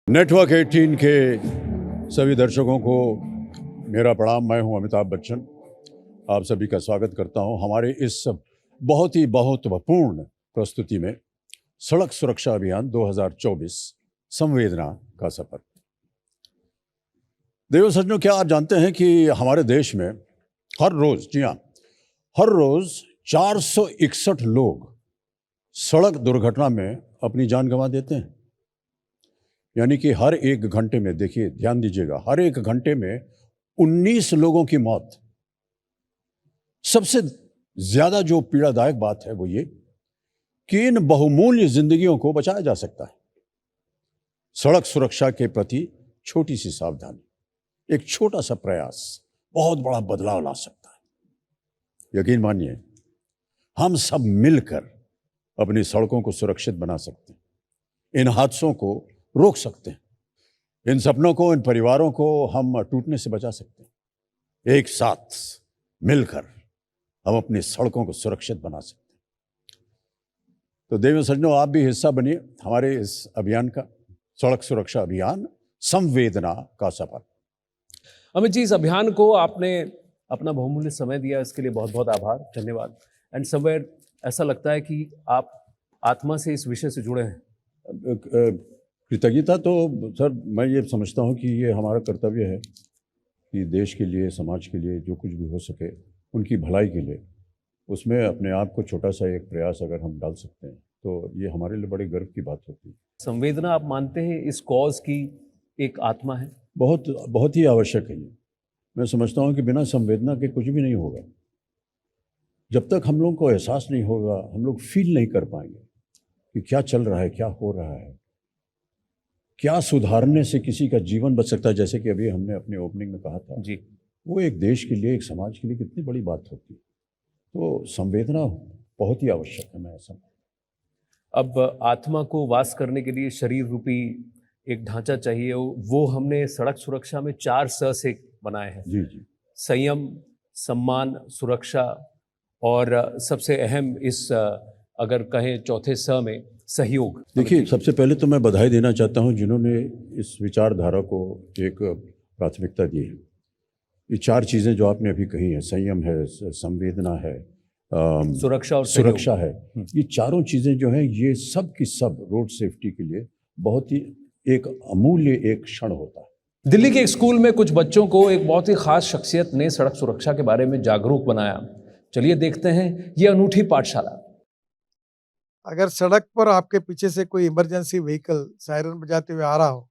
Network 18 के सभी दर्शकों को मेरा प्रणाम। मैं हूं अमिताभ बच्चन, आप सभी का स्वागत करता हूं हमारे इस बहुत ही महत्वपूर्ण प्रस्तुति में सड़क सुरक्षा अभियान 2024 संवेदना का सफर। देव सज्जनों, क्या आप जानते हैं कि हमारे देश में हर रोज, जी हाँ, हर रोज 461 लोग सड़क दुर्घटना में अपनी जान गंवा देते हैं। यानी कि हर एक घंटे में, देखिए ध्यान दीजिएगा, हर एक घंटे में 19 लोगों की मौत। सबसे ज्यादा जो पीड़ादायक बात है वो ये कि इन बहुमूल्य जिंदगियों को बचाया जा सकता है। सड़क सुरक्षा के प्रति छोटी सी सावधानी, एक छोटा सा प्रयास बहुत बड़ा बदलाव ला सकता है। यकीन मानिए, हम सब मिलकर अपनी सड़कों को सुरक्षित बना सकते हैं, इन हादसों को रोक सकते हैं, इन सपनों को, इन परिवारों को हम टूटने से बचा सकते हैं। एक साथ मिलकर हम अपनी सड़कों को सुरक्षित बना सकते हैं। तो देवियों सज्जनों, आप भी हिस्सा बनिए हमारे इस अभियान का, सड़क सुरक्षा अभियान संवेदना का सफर। अमित जी, इस अभियान को आपने अपना बहुमूल्य समय दिया, इसके लिए बहुत बहुत आभार, धन्यवाद। एंड समवेयर ऐसा लगता है कि आप आत्मा से इस विषय से जुड़े हैं। कृतज्ञता तो सर, मैं ये समझता हूँ कि ये हमारा कर्तव्य है कि देश के लिए, समाज के लिए जो कुछ भी हो सके उनकी भलाई के लिए, उसमें अपने आप को छोटा सा एक प्रयास अगर हम डाल सकते हैं तो ये हमारे लिए बड़े गर्व की बात होती है। संवेदना, आप मानते हैं इस कॉज की एक आत्मा है? बहुत ही आवश्यक है ये। मैं समझता हूँ कि बिना संवेदना के कुछ भी नहीं होगा। जब तक हम लोगों को एहसास नहीं होगा, हम लोग फील नहीं कर पाएंगे कि क्या चल रहा है, क्या हो रहा है, क्या सुधारने से किसी का जीवन बच सकता है। जैसे कि अभी हमने अपने ओपनिंग में कहा था जी, वो एक देश के लिए, एक समाज के लिए कितनी बड़ी बात होती है। तो संवेदना बहुत ही आवश्यक है, मैं ऐसा। अब आत्मा को वास करने के लिए शरीर रूपी एक ढांचा चाहिए, वो हमने सड़क सुरक्षा में 4 स से बनाए हैं। जी जी। संयम, सम्मान, सुरक्षा और सबसे अहम इस अगर कहें चौथे स में सहयोग। देखिए, सबसे पहले तो मैं बधाई देना चाहता हूं जिन्होंने इस विचारधारा को एक प्राथमिकता दी है। ये 4 चीज़ें जो आपने अभी कही हैं, संयम है, संवेदना है, सुरक्षा और सुरक्षा है, ये चारों चीज़ें जो हैं, ये सब की सब रोड सेफ्टी के लिए बहुत ही एक अमूल्य एक क्षण होता है। दिल्ली के एक स्कूल में कुछ बच्चों को एक बहुत ही खास शख्सियत ने सड़क सुरक्षा के बारे में जागरूक बनाया। चलिए देखते हैं ये अनूठी पाठशाला। अगर सड़क पर आपके पीछे से कोई इमरजेंसी व्हीकल सायरन बजाते हुए आ रहा हो,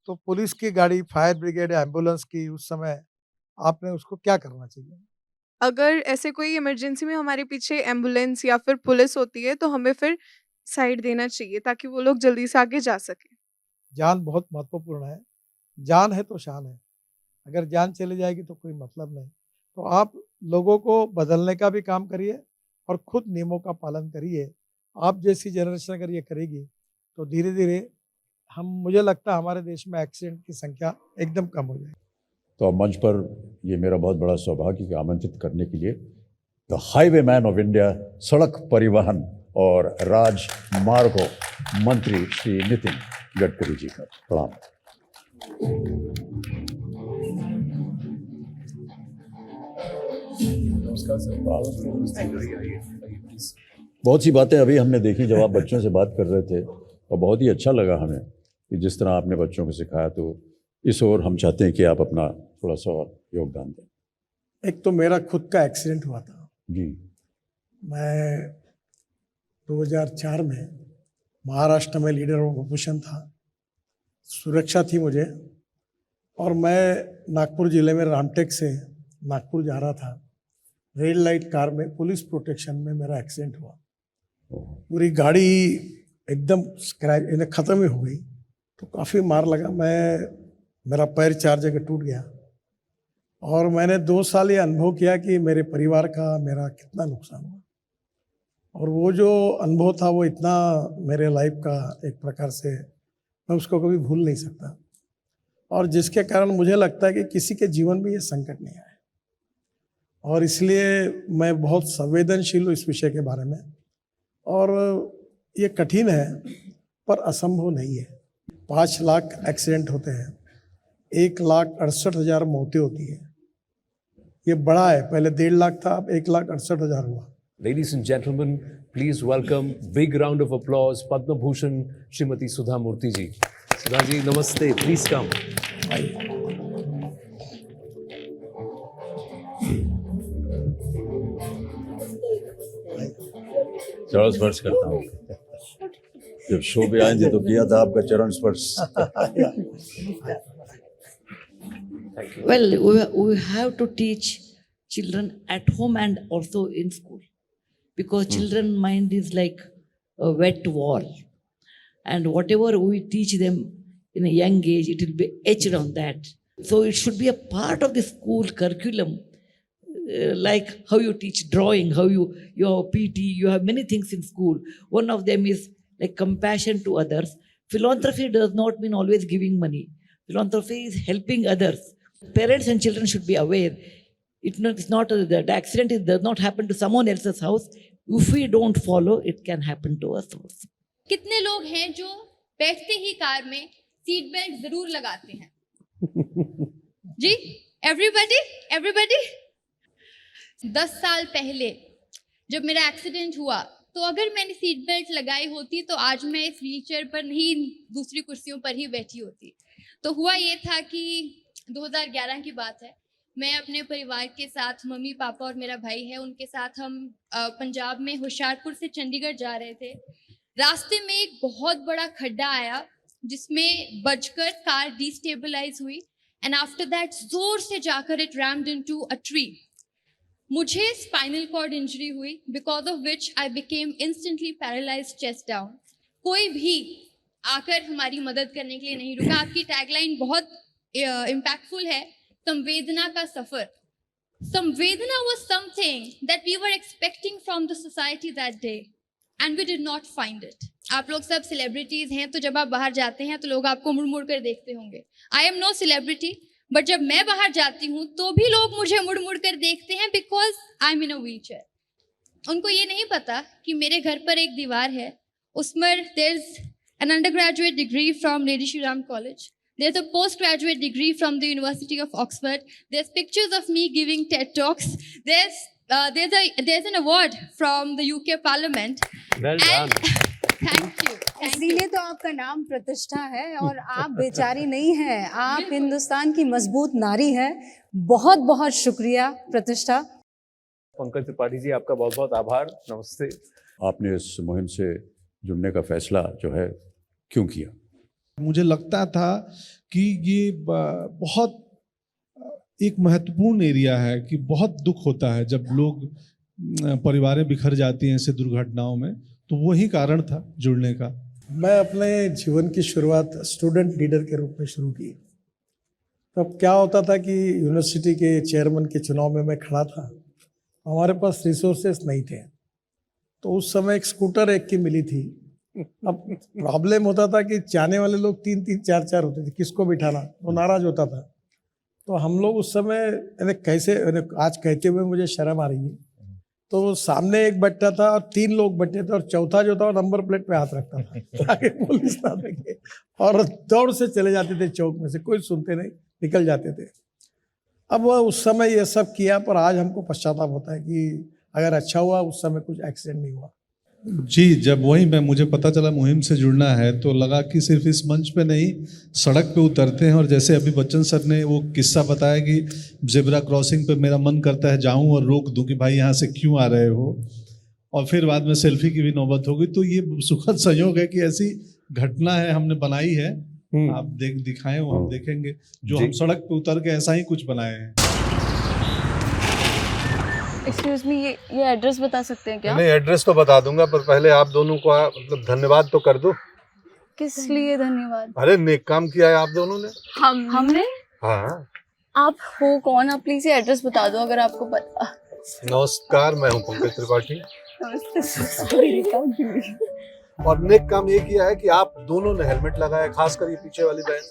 तो पुलिस की गाड़ी, फायर ब्रिगेड या एम्बुलेंस की, उस समय आपने उसको क्या करना चाहिए? अगर ऐसे कोई इमरजेंसी में हमारे पीछे एम्बुलेंस या फिर पुलिस होती है तो हमें फिर साइड देना चाहिए ताकि वो लोग जल्दी से आगे जा सके। जान बहुत महत्वपूर्ण है। जान है तो शान है। अगर जान चली जाएगी तो कोई मतलब नहीं। तो आप लोगों को बदलने का भी काम करिए और खुद नियमों का पालन करिए। आप जैसी जनरेशन अगर ये करेगी तो धीरे धीरे मुझे लगता है हमारे देश में एक्सीडेंट की संख्या एकदम कम हो जाएगी। तो अब मंच पर ये मेरा बहुत बड़ा सौभाग्य कि आमंत्रित करने के लिए the highway man of India, सड़क परिवहन और राजमार्गों मंत्री श्री नितिन गडकरी जी का प्रणाम। बहुत सी बातें अभी हमने देखी जब आप बच्चों से बात कर रहे थे, और बहुत ही अच्छा लगा हमें कि जिस तरह आपने बच्चों को सिखाया। तो इस ओर हम चाहते हैं कि आप अपना थोड़ा सा और योगदान दें। एक तो मेरा खुद का एक्सीडेंट हुआ था जी। मैं 2004 में महाराष्ट्र में लीडर ऑफ ऑपोजिशन था। सुरक्षा थी मुझे, और मैं नागपुर ज़िले में रामटेक से नागपुर जा रहा था। रेड लाइट कार में पुलिस प्रोटेक्शन में मेरा एक्सीडेंट हुआ। पूरी गाड़ी एकदम स्क्रैच, ख़त्म ही हो गई। तो काफ़ी मार लगा। मेरा पैर 4 जगह टूट गया, और मैंने 2 साल ये अनुभव किया कि मेरे परिवार का, मेरा कितना नुकसान हुआ। और वो जो अनुभव था वो इतना मेरे लाइफ का एक प्रकार से मैं उसको कभी भूल नहीं सकता, और जिसके कारण मुझे लगता है कि किसी के जीवन में ये संकट नहीं आया। और इसलिए मैं बहुत संवेदनशील हूँ इस विषय के बारे में। और ये कठिन है पर असंभव नहीं है। 5 लाख एक्सीडेंट होते हैं, 1,68,000 मौतें होती हैं। ये बड़ा है, पहले 1.5 लाख था, अब 1,68,000 हुआ। Ladies and gentlemen, please welcome, big round of applause, Padma Bhushan, Srimati Sudha Murthy ji. Sudha ji, namaste. Please come. चरण स्पर्श करता हूँ। जब शो पे आए थे तो किया था आपका चरण स्पर्श। Well, we have to teach children at home and also in school, because children mind is like a wet wall, and whatever we teach them in a young age, it will be etched on that. So it should be a part of the school curriculum, like how you teach drawing, how you have PT, you have many things in school. One of them is like compassion to others. Philanthropy does not mean always giving money. Philanthropy is helping others. Parents and children should be aware. It's not the accident does not happen to someone else's house. If we don't follow, it can happen to us also. कितने लोग हैं जो बैठते ही car में seat belt जरूर लगाते हैं? जी, everybody 10 साल पहले जब मेरा एक्सीडेंट हुआ, तो अगर मैंने सीट बेल्ट लगाई होती तो आज मैं इस व्हीलचेयर पर नहीं, दूसरी कुर्सियों पर ही बैठी होती। तो हुआ ये था कि 2011 की बात है, मैं अपने परिवार के साथ, मम्मी पापा और मेरा भाई है, उनके साथ हम पंजाब में होशियारपुर से चंडीगढ़ जा रहे थे। रास्ते में एक बहुत बड़ा खड्डा आया जिसमें बचकर कार डिस्टेबलाइज हुई, एंड आफ्टर दैट जोर से जाकर it rumped into a tree. मुझे स्पाइनल कॉर्ड इंजरी हुई, because of which I became instantly paralysed chest down. कोई भी आकर हमारी मदद करने के लिए नहीं रुका। आपकी टैगलाइन बहुत इम्पैक्टफुल है, संवेदना का सफर। संवेदना was something that we were expecting from the society that day and we did not find it. आप लोग सब सेलिब्रिटीज हैं, तो जब आप बाहर जाते हैं तो लोग आपको मुड़ मुड़ कर देखते होंगे। I am no celebrity, but जब मैं बाहर जाती हूँ तो भी लोग मुझे मुड़ मुड़ कर देखते हैं, because I am in a wheelchair. उनको ये नहीं पता कि मेरे घर पर एक दीवार है, उसमें there is an undergraduate degree from Lady Shri Ram College, there's a postgraduate degree from the University of Oxford, there's pictures of me giving TED Talks, there's an award from the UK Parliament. Well done. Thank you. इसीलिए तो आपका नाम प्रतिष्ठा है, और आप बेचारी नहीं हैं, आप हिंदुस्तान की मजबूत नारी हैं। बहुत बहुत शुक्रिया प्रतिष्ठा। पंकज त्रिपाठी जी, आपका बहुत बहुत आभार। नमस्ते। आपने इस मुहिम से जुड़ने का फैसला जो है क्यों किया? मुझे लगता था कि ये बहुत एक महत्वपूर्ण एरिया है, कि बहुत दुख होता है जब लोग परिवारें बिखर जाती हैं ऐसे दुर्घटनाओं में, तो वही कारण था जुड़ने का। मैं अपने जीवन की शुरुआत स्टूडेंट लीडर के रूप में शुरू की। तब क्या होता था कि यूनिवर्सिटी के चेयरमैन के चुनाव में मैं खड़ा था, हमारे पास रिसोर्सेस नहीं थे, तो उस समय एक स्कूटर एक की मिली थी। अब प्रॉब्लम होता था कि जाने वाले लोग 3-3, 4-4 होते थे, किसको बिठाना, तो नाराज होता था। तो हम लोग उस समय कैसे, आज कहते हुए मुझे शर्म आ रही है, तो सामने एक बैठा था और 3 लोग बैठे थे, और चौथा जो था वो नंबर प्लेट पे हाथ रखता था ताकि पुलिस ना देखे, और दौड़ से चले जाते थे चौक में से, कोई सुनते नहीं, निकल जाते थे। अब वह उस समय ये सब किया, पर आज हमको पश्चाताप होता है कि अगर अच्छा हुआ उस समय कुछ एक्सीडेंट नहीं हुआ। जी, जब मुझे पता चला मुहिम से जुड़ना है, तो लगा कि सिर्फ इस मंच पे नहीं, सड़क पे उतरते हैं। और जैसे अभी बच्चन सर ने वो किस्सा बताया कि जेब्रा क्रॉसिंग पे मेरा मन करता है जाऊं और रोक दूं कि भाई यहाँ से क्यों आ रहे हो, और फिर बाद में सेल्फी की भी नौबत हो गई। तो ये सुखद संयोग है कि ऐसी घटना है, हमने बनाई है। आप दिखाएं, वो हम देखेंगे, जो हम सड़क पे उतर के ऐसा ही कुछ बनाए हैं। एक्सक्यूज मी, ये एड्रेस बता सकते हैं क्या? नहीं, एड्रेस तो बता दूंगा, पर पहले आप दोनों को मतलब धन्यवाद तो कर दो। किस लिए धन्यवाद? अरे नेक काम किया है आप दोनों ने। हमने? हाँ। आप हो कौन? आप प्लीज ये एड्रेस बता दो अगर आपको पता। नमस्कार, मैं हूँ पंकज त्रिपाठी, नमस्ते। और नेक काम ये किया है कि आप दोनों ने हेलमेट लगाया, खासकर ये पीछे वाली बहन।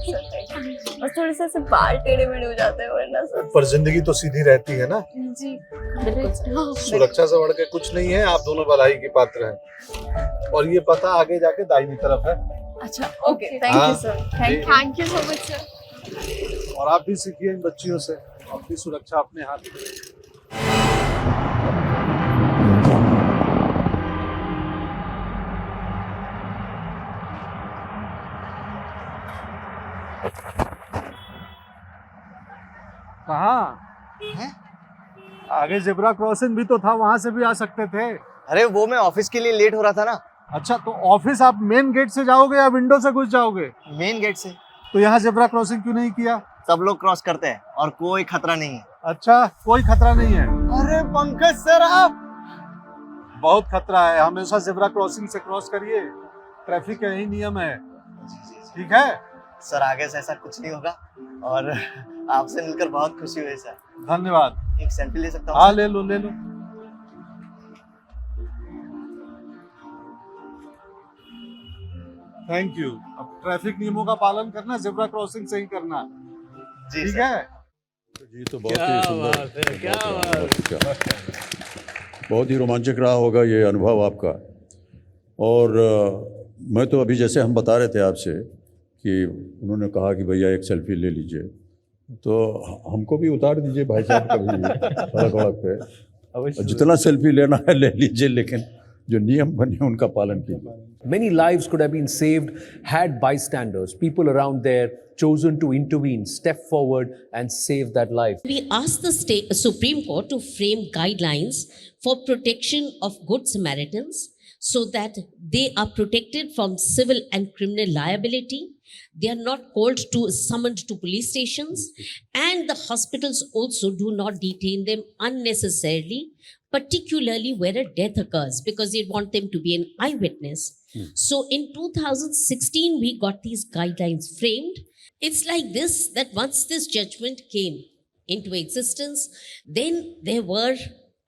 और थोड़े से बाल टेढ़े मेढ़े हो जाते हैं, वरना सब। पर जिंदगी तो सीधी रहती है ना। जी बिल्कुल। सुरक्षा से बढ़ के कुछ नहीं है, आप दोनों बधाई के पात्र हैं। और ये पता आगे जाके दाहिनी तरफ है। अच्छा ओके थैंक हाँ। You sir thank you so much sir. और आप भी सीखिए इन बच्चियों से, अपनी सुरक्षा अपने हाथ में। कहाँ? आगे जेब्रा क्रॉसिंग भी तो था, वहां से भी आ सकते थे। अरे वो मैं ऑफिस के लिए लेट हो रहा था ना। अच्छा, तो ऑफिस आप मेन गेट से जाओगे या विंडो से घुस जाओगे? मेन गेट से। तो यहाँ जेब्रा क्रॉसिंग क्यों नहीं किया? सब लोग क्रॉस करते हैं और कोई खतरा नहीं है। अच्छा, कोई खतरा नहीं है। अरे पंकज सर आप। बहुत खतरा है, हमेशा जेब्रा क्रॉसिंग से क्रॉस करिए, ट्रैफिक का यही नियम है। ठीक है सर, आगे से ऐसा कुछ नहीं होगा और आपसे मिलकर बहुत खुशी हुई सर। धन्यवाद। एक सेल्फी ले सकता हूँ? हाँ ले लो ले लो। Thank you. अब ट्रैफिक नियमों का पालन करना, जेब्रा क्रॉसिंग से ही करना। जी ठीक सर। है। जी तो बहुत क्या ही सुंदर, बात है, क्या बहुत ही रोमांचक रहा होगा ये अनुभव आपका। और मैं तो अभी जैसे हम बता रहे थे आपसे कि उन्होंने कहा कि भैया एक सेल्फी ले लीजिए, तो हमको भी उतार दीजिए भाई साहब कभी सड़क वड़क पे। अवश्य। जितना सेल्फी लेना है ले लीजिए, लेकिन जो नियम बने उनका पालन कीजिए। Many lives could have been saved had bystanders, people around there, chosen to intervene, step forward and save that life. We asked the Supreme Court to frame guidelines for protection of Good Samaritans so that they are protected from civil and criminal liability. They are not called to summoned to police stations, and the hospitals also do not detain them unnecessarily, particularly where a death occurs, because they want them to be an eyewitness. So in 2016, we got these guidelines framed. It's like this, that once this judgment came into existence, then there were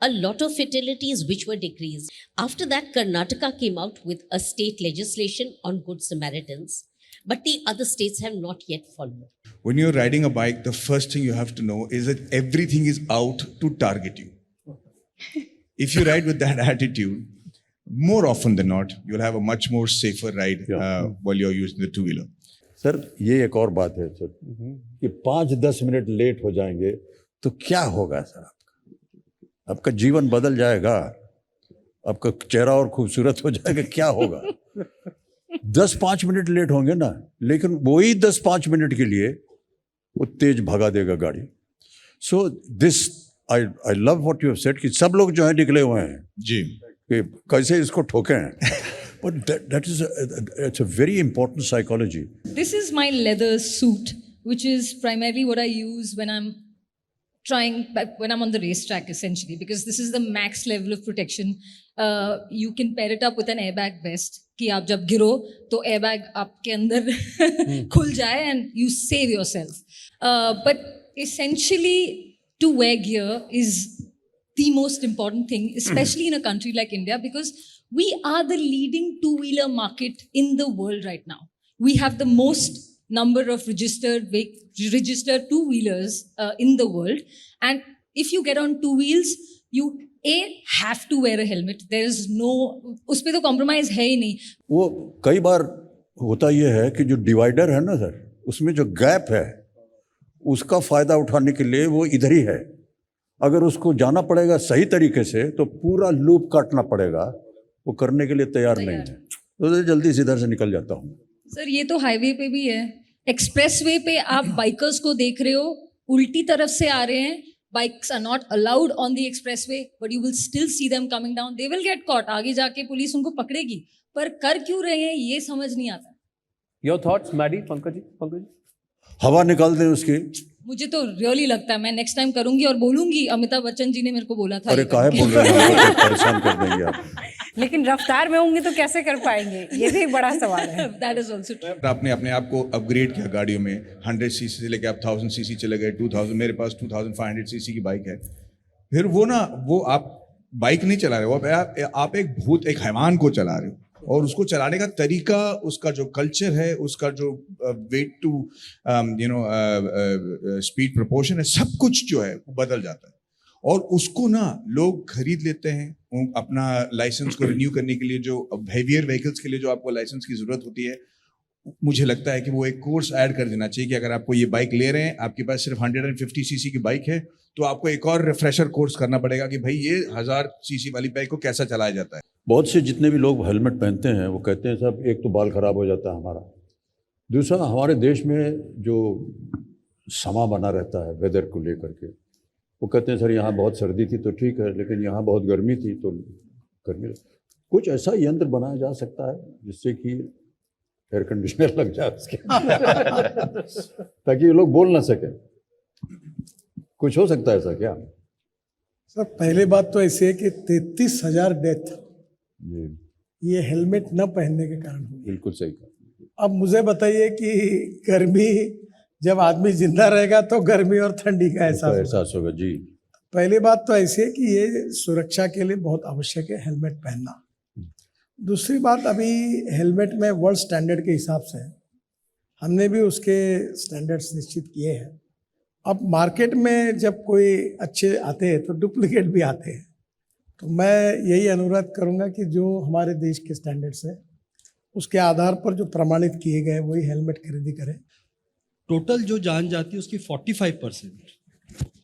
a lot of fatalities which were decreased. After that, Karnataka came out with a state legislation on Good Samaritans, but the other states have not yet followed. When you're riding a bike, the first thing you have to know is that everything is out to target you. If you ride with that attitude, more often than not, you'll have a much more safer ride while you're using the two-wheeler. Sir ये एक और बात है sir कि 5-10 minute late हो जाएंगे तो क्या होगा सर? आपका जीवन बदल जाएगा, आपका चेहरा और खूबसूरत हो जाएगा, क्या होगा? 10-5 मिनट लेट होंगे ना, लेकिन वही 10-5 मिनट के लिए वो तेज भगा देगा गाड़ी। So this I love what you have said कि सब लोग जो है निकले हुए हैं जी कि कैसे इसको ठोकें, but that is it's a very important psychology. This is my leather suit, which is primarily what I use when I'm on the racetrack, essentially, because this is the max level of protection. You can pair it up with an airbag vest, कि आप जब गिरो तो airbag आपके अंदर खुल जाए and you save yourself. But essentially, to wear gear is the most important thing, especially in a country like India, because we are the leading two-wheeler market in the world right now. We have the most number of registered two-wheelers in the world. And if you get on two wheels, you have to wear a helmet. There is no, उस पे तो compromise है ही नहीं. वो कई बार होता ये है कि जो डिवाइडर है ना सर, उसमें जो गैप है उसका फायदा उठाने के लिए वो इधर ही है। अगर उसको जाना पड़ेगा सही तरीके से तो पूरा लूप काटना पड़ेगा, वो करने के लिए तैयार नहीं है, तो जल्दी से इधर से निकल जाता हूँ। सर ये तो हाईवे पे भी है, एक्सप्रेसवे पे आप बाइकर्स को देख रहे हो, उल्टी तरफ से आ रहे हैं, bikes are not allowed on the expressway, but you will still see them coming down, they will get caught, आगे जाके पुलिस उनको पकड़ेगी, पर कर क्यों रहे हैं ये समझ नहीं आता। Your thoughts, Maddie, Pankaj ji? हवा निकाल दें उसकी। मुझे तो रियली लगता है, मैं नेक्स्ट टाइम करूंगी और बोलूंगी, अमिताभ बच्चन जी ने मेरे को बोला था। अरे काहे बोल रहे हैं, परेशान कर देंगे आप। लेकिन रफ्तार में होंगे तो कैसे कर पाएंगे, ये भी एक बड़ा सवाल है। That is also true. आपने अपने आप को अपग्रेड किया गाड़ियों में, 100 सीसी से लेकर आप 1000 सीसी चले गए, 2000, मेरे पास 2500 सीसी की बाइक है। फिर वो आप बाइक नहीं चला रहे हो, आप एक हैवान को चला रहे हो, और उसको चलाने का तरीका, उसका जो कल्चर है, उसका जो वेट टू स्पीड प्रोपोर्शन है, सब कुछ जो है वो बदल जाता है। और उसको ना लोग खरीद लेते हैं, अपना लाइसेंस को रिन्यू करने के लिए, जो हेवियर व्हीकल्स के लिए जो आपको लाइसेंस की जरूरत होती है, मुझे लगता है कि वो एक कोर्स ऐड कर देना चाहिए कि अगर आपको ये बाइक ले रहे हैं, आपके पास सिर्फ 150 सीसी की बाइक है, तो आपको एक और रिफ्रेशर कोर्स करना पड़ेगा कि भाई ये 1000 सीसी वाली बाइक को कैसा चलाया जाता है। बहुत से जितने भी लोग हेलमेट पहनते हैं वो कहते हैं साहब एक तो बाल खराब हो जाता है हमारा, दूसरा हमारे देश में जो समा बना रहता है वेदर को लेकर के, वो कहते हैं सर यहाँ बहुत सर्दी थी तो ठीक है, लेकिन यहाँ बहुत गर्मी थी तो गर्मी। कुछ ऐसा यंत्र बनाया जा सकता है जिससे कि एयर कंडीशनर लग जाए उसके ताकि ये लोग बोल ना सके। कुछ हो सकता है ऐसा क्या? सर पहले बात तो ऐसी है कि 33,000 डेथ जी ये हेलमेट न पहनने के कारण हुई। बिल्कुल सही कहा। अब मुझे बताइए कि गर्मी जब आदमी जिंदा रहेगा तो गर्मी और ठंडी का एहसास होगा जी। पहली बात तो ऐसी है कि ये सुरक्षा के लिए बहुत आवश्यक है हेलमेट पहनना। दूसरी बात, अभी हेलमेट में वर्ल्ड स्टैंडर्ड के हिसाब से हमने भी उसके स्टैंडर्ड्स निश्चित किए हैं। अब मार्केट में जब कोई अच्छे आते हैं तो डुप्लीकेट भी आते हैं, तो मैं यही अनुरोध करूंगा कि जो हमारे देश के स्टैंडर्ड्स है उसके आधार पर जो प्रमाणित किए गए वही हेलमेट खरीदी करें। टोटल जो जान जाती है उसकी 45%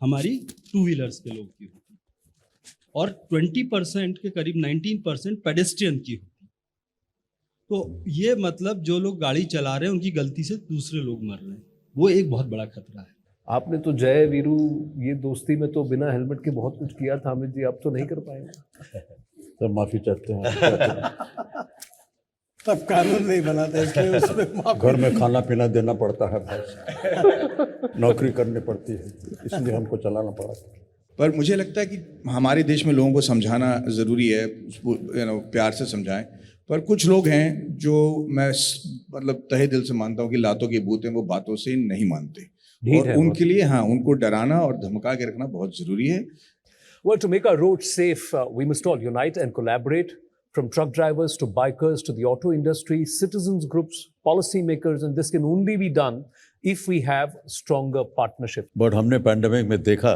हमारी टू व्हीलर्स के लोग की होती है और 20% के करीब 19% पेडेस्ट्रियन की होती है। तो ये मतलब जो लोग गाड़ी चला रहे हैं उनकी गलती से दूसरे लोग मर रहे हैं, वो एक बहुत बड़ा खतरा है। आपने तो जय वीरू ये दोस्ती में तो बिना हेलमेट के बहुत कुछ किया था अमित जी, आप तो नहीं कर पाएंगे। सर माफी चाहते हैं। तब कानून नहीं बना था इसलिए उसमें घर में खाना पीना देना पड़ता है, नौकरी करनी पड़ती है, इसलिए हमको चलाना पड़ा। पर मुझे लगता है कि हमारे देश में लोगों को समझाना ज़रूरी है, उसको प्यार से समझाएं। पर कुछ लोग हैं जो मैं मतलब तहे दिल से मानता हूँ कि लातों के भूत हैं, वो बातों से नहीं मानते, और उनके लिए हाँ उनको डराना और धमका के रखना बहुत ज़रूरी है। Well, to make our roads safe, we must all unite and collaborate, from truck drivers to bikers to the auto industry, citizens groups, policy makers, and this can only be done if we have stronger partnership. But हमने pandemic में देखा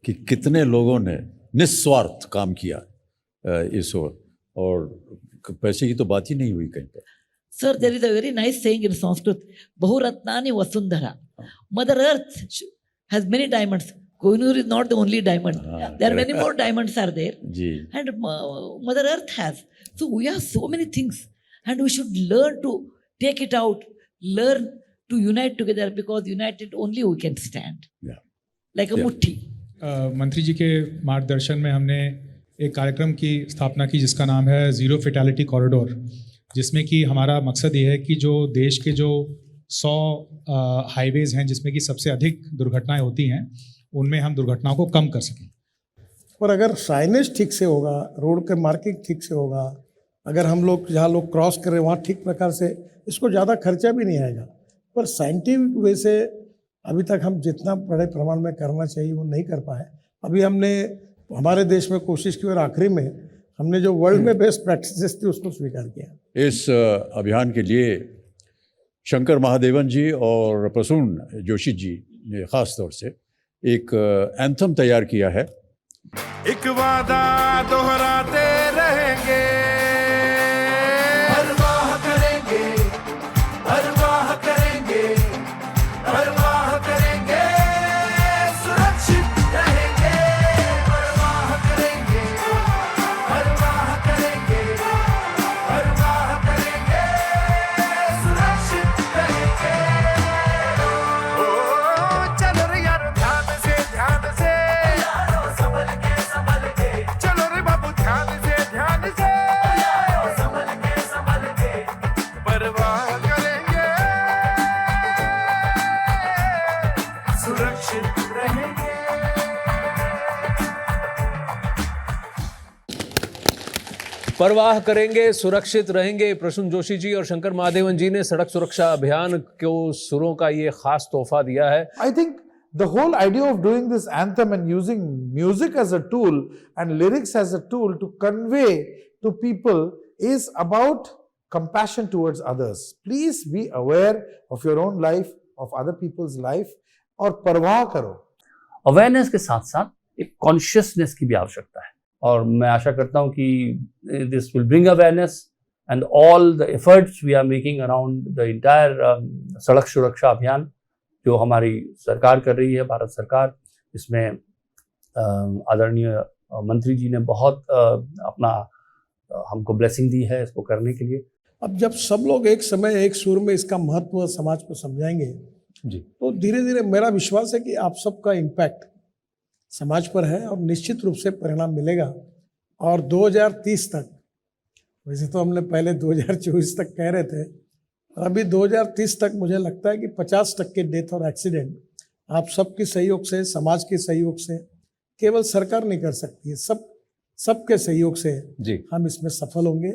कि कितने लोगों ने निस्वार्थ काम किया इस ओर, और पैसे की तो बात ही नहीं हुई कहीं पर। Sir, there is a very nice saying in Sanskrit, Bahuratnani Vasundhara. Mother Earth has many diamonds. Kohinoor is not the only diamond. There are many more diamonds are there. Ji. And Mother Earth has. So we have so many things and we should learn to take it out, learn to unite together, because united only we can stand. Yeah. Like a mutti. मंत्री जी के मार्गदर्शन में हमने एक कार्यक्रम की स्थापना की जिसका नाम है ज़ीरो फेटालिटी कॉरिडोर, जिसमें कि हमारा मकसद ये है कि जो देश के जो 100 हाईवेज़ हैं जिसमें कि सबसे अधिक दुर्घटनाएं होती हैं, उनमें हम दुर्घटनाओं को कम कर सकें। और अगर साइनेज ठीक से होगा, रोड के मार्किंग ठीक से होगा, अगर हम लोग जहाँ लोग क्रॉस कर रहे हैं वहाँ ठीक प्रकार से, इसको ज़्यादा खर्चा भी नहीं आएगा। पर साइंटिफिक वे से अभी तक हम जितना बड़े प्रमाण में करना चाहिए वो नहीं कर पाए। अभी हमने हमारे देश में कोशिश की और आखिरी में हमने जो वर्ल्ड में बेस्ट प्रैक्टिसेस थी उसको स्वीकार किया। इस अभियान के लिए शंकर महादेवन जी और प्रसून जोशी जी ने खास तौर से एक एंथम तैयार किया है। एक वादा दोहराते रहेंगे, परवाह करेंगे, परवाह करेंगे, परवाह करेंगे, सुरक्षित रहेंगे, परवाह करेंगे, परवाह करेंगे, परवाह करेंगे, सुरक्षित रहेंगे। ओ चलो रे यार ध्यान से संभल के, चलो रे बाबू ध्यान से संभल के, परवाह करेंगे, सुरक्षित रहेंगे। परवाह करेंगे, सुरक्षित रहेंगे। प्रसून जोशी जी और शंकर महादेवन जी ने सड़क सुरक्षा अभियान को सुरों का ये खास तोहफा दिया है। I think the whole idea of doing this anthem and using music as a tool and lyrics as a tool to convey to people is about compassion towards others. Please be aware of your own life, of other people's life, और परवाह करो। Awareness के साथ साथ एक consciousness की भी आवश्यकता है, और मैं आशा करता हूं कि this will bring awareness and all the efforts we are making around the entire सड़क सुरक्षा अभियान जो हमारी सरकार कर रही है, भारत सरकार, इसमें आदरणीय मंत्री जी ने बहुत अपना हमको ब्लेसिंग दी है इसको करने के लिए। अब जब सब लोग एक समय एक सुर में इसका महत्व समाज को समझाएंगे जी, तो धीरे धीरे मेरा विश्वास है कि आप सबका इम्पैक्ट समाज पर है और निश्चित रूप से परिणाम मिलेगा। और 2030 तक, वैसे तो हमने पहले 2024 तक कह रहे थे, और अभी 2030 तक मुझे लगता है कि 50% डेथ और एक्सीडेंट आप सबके सहयोग से, समाज के सहयोग से, केवल सरकार नहीं कर सकती है, सबके सहयोग से जी, हम इसमें सफल होंगे।